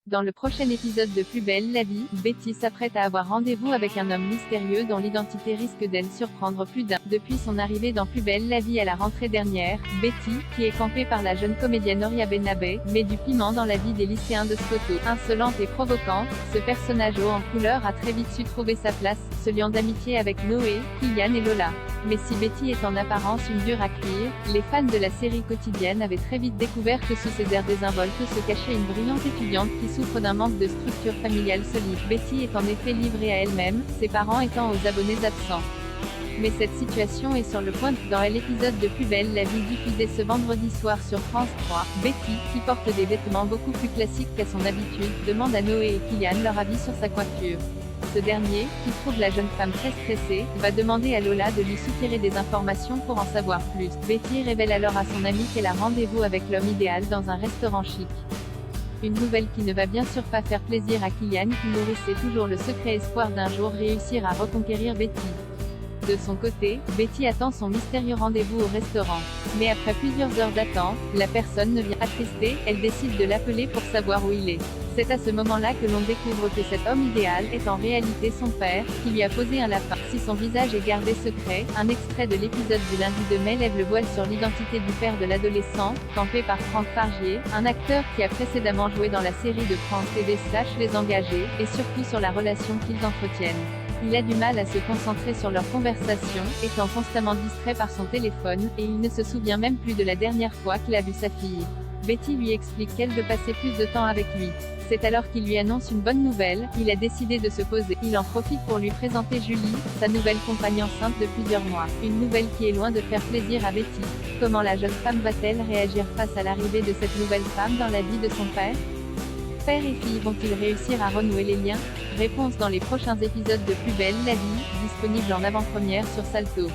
Dans le prochain épisode de Plus belle la vie, Betty s'apprête à avoir rendez-vous avec un homme mystérieux dont l'identité risque d'elle surprendre plus d'un. Depuis son arrivée dans Plus belle la vie à la rentrée dernière, Betty, qui est campée par la jeune comédienne Oria Benabé, met du piment dans la vie des lycéens de Scoto. Insolente et provocante, ce personnage haut en couleur a très vite su trouver sa place, se liant d'amitié avec Noé, Kylian et Lola. Mais si Betty est en apparence une dure à cuire, les fans de la série quotidienne avaient très vite découvert que sous ses airs désinvoltes se cachait une brillante étudiante qui souffre d'un manque de structure familiale solide. Betty est en effet livrée à elle-même, ses parents étant aux abonnés absents. Mais cette situation est sur le point dans l'épisode de Plus belle la vie diffusé ce vendredi soir sur France 3. Betty, qui porte des vêtements beaucoup plus classiques qu'à son habitude, demande à Noé et Kylian leur avis sur sa coiffure. Ce dernier, qui trouve la jeune femme très stressée, va demander à Lola de lui soutirer des informations pour en savoir plus. Betty révèle alors à son amie qu'elle a rendez-vous avec l'homme idéal dans un restaurant chic. Une nouvelle qui ne va bien sûr pas faire plaisir à Kylian qui nourrissait toujours le secret espoir d'un jour réussir à reconquérir Betty. De son côté, Betty attend son mystérieux rendez-vous au restaurant. Mais après plusieurs heures d'attente, la personne ne vient. Attristée, elle décide de l'appeler pour savoir où il est. C'est à ce moment-là que l'on découvre que cet homme idéal est en réalité son père, qui lui a posé un lapin. Si son visage est gardé secret, un extrait de l'épisode du lundi de mai lève le voile sur l'identité du père de l'adolescent, campé par Franck Fargier, un acteur qui a précédemment joué dans la série de France TV / Les Engagés, et surtout sur la relation qu'ils entretiennent. Il a du mal à se concentrer sur leur conversation, étant constamment distrait par son téléphone, et il ne se souvient même plus de la dernière fois qu'il a vu sa fille. Betty lui explique qu'elle veut passer plus de temps avec lui. C'est alors qu'il lui annonce une bonne nouvelle, il a décidé de se poser. Il en profite pour lui présenter Julie, sa nouvelle compagne enceinte de plusieurs mois. Une nouvelle qui est loin de faire plaisir à Betty. Comment la jeune femme va-t-elle réagir face à l'arrivée de cette nouvelle femme dans la vie de son père ? Père et fille vont-ils réussir à renouer les liens ? Réponse dans les prochains épisodes de Plus belle la vie, disponible en avant-première sur Salto.